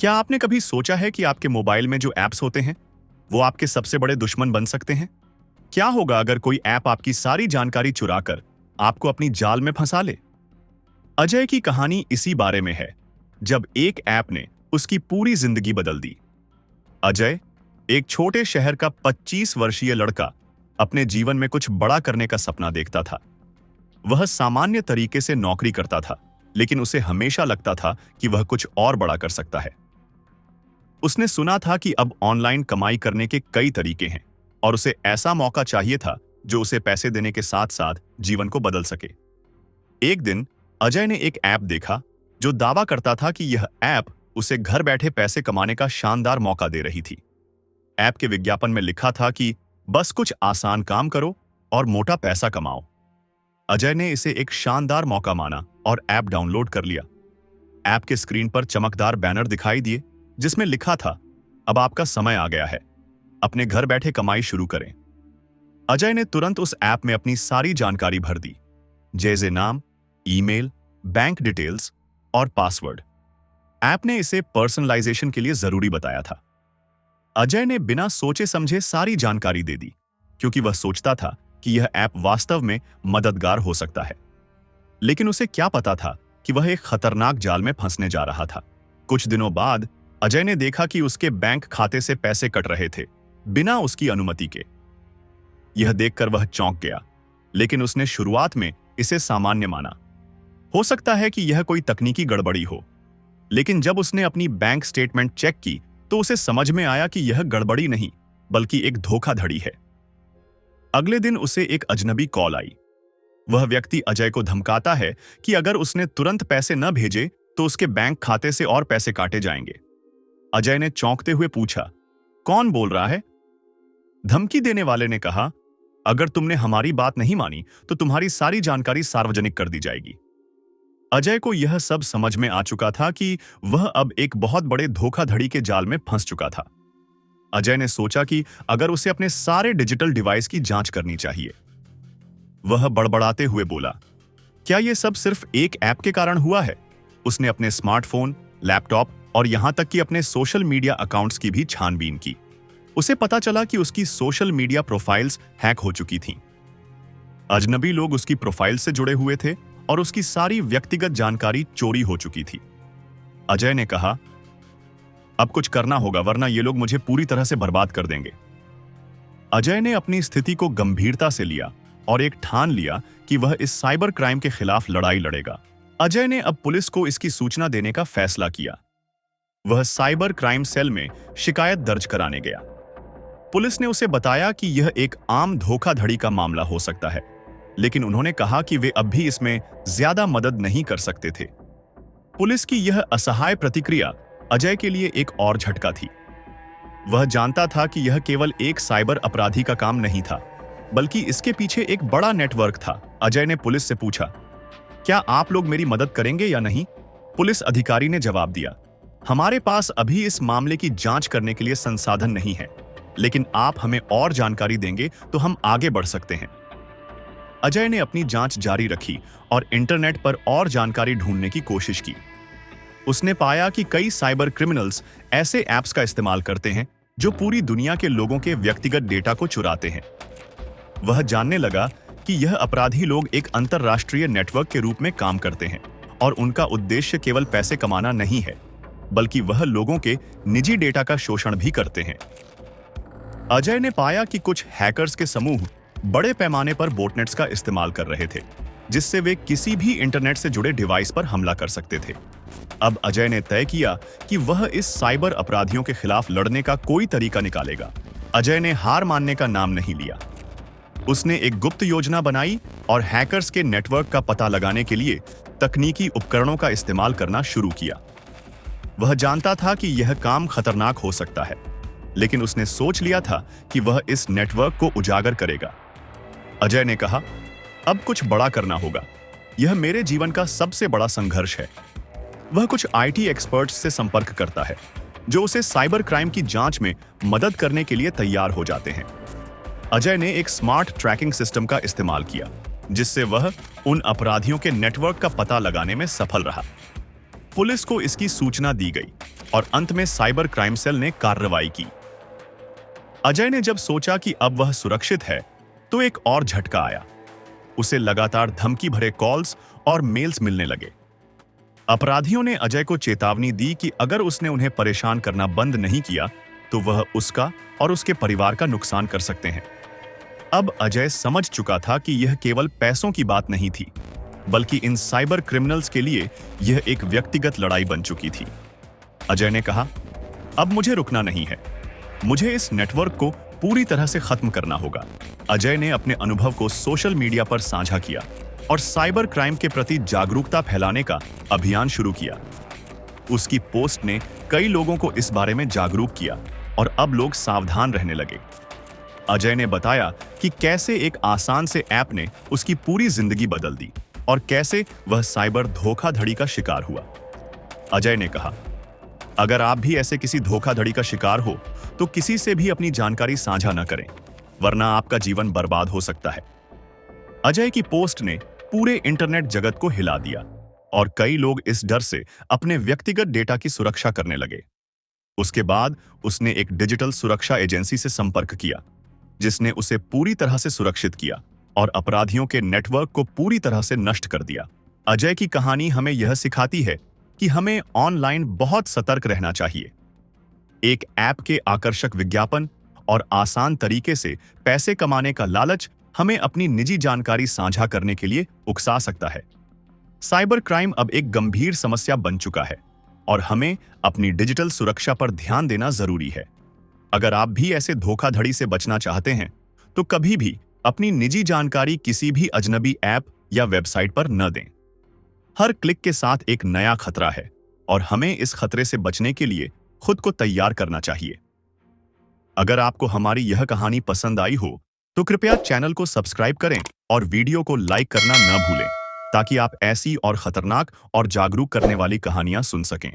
क्या आपने कभी सोचा है कि आपके मोबाइल में जो ऐप्स होते हैं वो आपके सबसे बड़े दुश्मन बन सकते हैं? क्या होगा अगर कोई ऐप आपकी सारी जानकारी चुराकर आपको अपनी जाल में फंसा ले? अजय की कहानी इसी बारे में है, जब एक ऐप ने उसकी पूरी जिंदगी बदल दी। अजय, एक छोटे शहर का 25 वर्षीय लड़का, अपने जीवन में कुछ बड़ा करने का सपना देखता था। वह सामान्य तरीके से नौकरी करता था, लेकिन उसे हमेशा लगता था कि वह कुछ और बड़ा कर सकता है। उसने सुना था कि अब ऑनलाइन कमाई करने के कई तरीके हैं और उसे ऐसा मौका चाहिए था जो उसे पैसे देने के साथ साथ जीवन को बदल सके। एक दिन अजय ने एक ऐप देखा जो दावा करता था कि यह ऐप उसे घर बैठे पैसे कमाने का शानदार मौका दे रही थी। ऐप के विज्ञापन में लिखा था कि बस कुछ आसान काम करो और मोटा पैसा कमाओ। अजय ने इसे एक शानदार मौका माना और ऐप डाउनलोड कर लिया। ऐप के स्क्रीन पर चमकदार बैनर दिखाई दिए जिसमें लिखा था, अब आपका समय आ गया है, अपने घर बैठे कमाई शुरू करें। अजय ने तुरंत उस ऐप में अपनी सारी जानकारी भर दी, जैसे नाम, ईमेल, बैंक डिटेल्स और पासवर्ड। ऐप ने इसे पर्सनलाइजेशन के लिए जरूरी बताया था। अजय ने बिना सोचे समझे सारी जानकारी दे दी, क्योंकि वह सोचता था कि यह ऐप वास्तव में मददगार हो सकता है। लेकिन उसे क्या पता था कि वह एक खतरनाक जाल में फंसने जा रहा था। कुछ दिनों बाद अजय ने देखा कि उसके बैंक खाते से पैसे कट रहे थे, बिना उसकी अनुमति के। यह देखकर वह चौंक गया, लेकिन उसने शुरुआत में इसे सामान्य माना। हो सकता है कि यह कोई तकनीकी गड़बड़ी हो, लेकिन जब उसने अपनी बैंक स्टेटमेंट चेक की तो उसे समझ में आया कि यह गड़बड़ी नहीं, बल्कि एक धोखाधड़ी है। अगले दिन उसे एक अजनबी कॉल आई। वह व्यक्ति अजय को धमकाता है कि अगर उसने तुरंत पैसे न भेजे तो उसके बैंक खाते से और पैसे काटे जाएंगे। अजय ने चौंकते हुए पूछा, कौन बोल रहा है? धमकी देने वाले ने कहा, अगर तुमने हमारी बात नहीं मानी तो तुम्हारी सारी जानकारी सार्वजनिक कर दी जाएगी। अजय को यह सब समझ में आ चुका था कि वह अब एक बहुत बड़े धोखाधड़ी के जाल में फंस चुका था। अजय ने सोचा कि अगर उसे अपने सारे डिजिटल डिवाइस की जांच करनी चाहिए। वह बड़बड़ाते हुए बोला, क्या यह सब सिर्फ एक ऐप के कारण हुआ है? उसने अपने स्मार्टफोन, लैपटॉप और यहां तक कि अपने सोशल मीडिया अकाउंट्स की भी छानबीन की। उसे पता चला कि उसकी सोशल मीडिया प्रोफाइल्स हैक हो चुकी थीं। अजनबी लोग उसकी प्रोफाइल से जुड़े हुए थे और उसकी सारी व्यक्तिगत जानकारी चोरी हो चुकी थी। अजय ने कहा, अब कुछ करना होगा वरना ये लोग मुझे पूरी तरह से बर्बाद कर देंगे। अजय ने अपनी स्थिति को गंभीरता से लिया और एक ठान लिया कि वह इस साइबर क्राइम के खिलाफ लड़ाई लड़ेगा। अजय ने अब पुलिस को इसकी सूचना देने का फैसला किया। वह साइबर क्राइम सेल में शिकायत दर्ज कराने गया। पुलिस ने उसे बताया कि यह एक आम धोखाधड़ी का मामला हो सकता है, लेकिन उन्होंने कहा कि वे अब भी इसमें ज्यादा मदद नहीं कर सकते थे। पुलिस की यह असहाय प्रतिक्रिया अजय के लिए एक और झटका थी। वह जानता था कि यह केवल एक साइबर अपराधी का काम नहीं था, बल्कि इसके पीछे एक बड़ा नेटवर्क था। अजय ने पुलिस से पूछा, क्या आप लोग मेरी मदद करेंगे या नहीं? पुलिस अधिकारी ने जवाब दिया, हमारे पास अभी इस मामले की जांच करने के लिए संसाधन नहीं है, लेकिन आप हमें और जानकारी देंगे तो हम आगे बढ़ सकते हैं। अजय ने अपनी जांच जारी रखी और इंटरनेट पर और जानकारी ढूंढने की कोशिश की। उसने पाया कि कई साइबर क्रिमिनल्स ऐसे ऐप्स का इस्तेमाल करते हैं जो पूरी दुनिया के लोगों के व्यक्तिगत डेटा को चुराते हैं। वह जानने लगा कि यह अपराधी लोग एक अंतरराष्ट्रीय नेटवर्क के रूप में काम करते हैं और उनका उद्देश्य केवल पैसे कमाना नहीं है, बल्कि वह लोगों के निजी डेटा का शोषण भी करते हैं। अजय ने पाया कि कुछ हैकर्स के समूह बड़े पैमाने पर बोटनेट्स का इस्तेमाल कर रहे थे, जिससे वे किसी भी इंटरनेट से जुड़े डिवाइस पर हमला कर सकते थे। अब अजय ने तय किया कि वह इस साइबर अपराधियों के खिलाफ लड़ने का कोई तरीका निकालेगा। अजय ने हार मानने का नाम नहीं लिया। उसने एक गुप्त योजना बनाई और हैकर्स के नेटवर्क का पता लगाने के लिए तकनीकी उपकरणों का इस्तेमाल करना शुरू किया। वह जानता था कि यह काम खतरनाक हो सकता है, लेकिन उसने सोच लिया था कि वह इस नेटवर्क को उजागर करेगा। अजय ने कहा, अब कुछ बड़ा करना होगा। यह मेरे जीवन का सबसे बड़ा संघर्ष है। वह कुछ आईटी एक्सपर्ट्स से संपर्क करता है, जो उसे साइबर क्राइम की जांच में मदद करने के लिए तैयार हो जाते हैं। अजय ने एक स्मार्ट ट्रैकिंग सिस्टम का इस्तेमाल किया, जिससे वह उन अपराधियों के नेटवर्क का पता लगाने में सफल रहा। पुलिस को इसकी सूचना दी गई और अंत में साइबर क्राइम सेल ने कार्रवाई की। अजय ने जब सोचा कि अब वह सुरक्षित है, तो एक और झटका आया। उसे लगातार धमकी भरे कॉल्स और मेल्स मिलने लगे। अपराधियों ने अजय को चेतावनी दी कि अगर उसने उन्हें परेशान करना बंद नहीं किया, तो वह उसका और उसके परिवार का नुकसान कर सकते हैं। अब अजय समझ चुका था कि यह केवल पैसों की बात नहीं थी, बल्कि इन साइबर क्रिमिनल्स के लिए यह एक व्यक्तिगत लड़ाई बन चुकी थी। अजय ने कहा, अब मुझे रुकना नहीं है, मुझे इस नेटवर्क को पूरी तरह से खत्म करना होगा। अजय ने अपने अनुभव को सोशल मीडिया पर साझा किया और साइबर क्राइम के प्रति जागरूकता फैलाने का अभियान शुरू किया। उसकी पोस्ट ने कई लोगों को इस बारे में जागरूक किया और अब लोग सावधान रहने लगे। अजय ने बताया कि कैसे एक आसान से ऐप ने उसकी पूरी जिंदगी बदल दी और कैसे वह साइबर धोखाधड़ी का शिकार हुआ। अजय ने कहा, अगर आप भी ऐसे किसी धोखाधड़ी का शिकार हो, तो किसी से भी अपनी जानकारी साझा न करें, वरना आपका जीवन बर्बाद हो सकता है। अजय की पोस्ट ने पूरे इंटरनेट जगत को हिला दिया और कई लोग इस डर से अपने व्यक्तिगत डेटा की सुरक्षा करने लगे। उसके बाद उसने एक डिजिटल सुरक्षा एजेंसी से संपर्क किया, जिसने उसे पूरी तरह से सुरक्षित किया और अपराधियों के नेटवर्क को पूरी तरह से नष्ट कर दिया। अजय की कहानी हमें यह सिखाती है कि हमें ऑनलाइन बहुत सतर्क रहना चाहिए। एक ऐप के आकर्षक विज्ञापन और आसान तरीके से पैसे कमाने का लालच हमें अपनी निजी जानकारी साझा करने के लिए उकसा सकता है। साइबर क्राइम अब एक गंभीर समस्या बन चुका है और हमें अपनी डिजिटल सुरक्षा पर ध्यान देना जरूरी है। अगर आप भी ऐसे धोखाधड़ी से बचना चाहते हैं, तो कभी भी अपनी निजी जानकारी किसी भी अजनबी ऐप या वेबसाइट पर न दें। हर क्लिक के साथ एक नया खतरा है और हमें इस खतरे से बचने के लिए खुद को तैयार करना चाहिए। अगर आपको हमारी यह कहानी पसंद आई हो, तो कृपया चैनल को सब्सक्राइब करें और वीडियो को लाइक करना न भूलें, ताकि आप ऐसी और खतरनाक और जागरूक करने वाली कहानियां सुन सकें।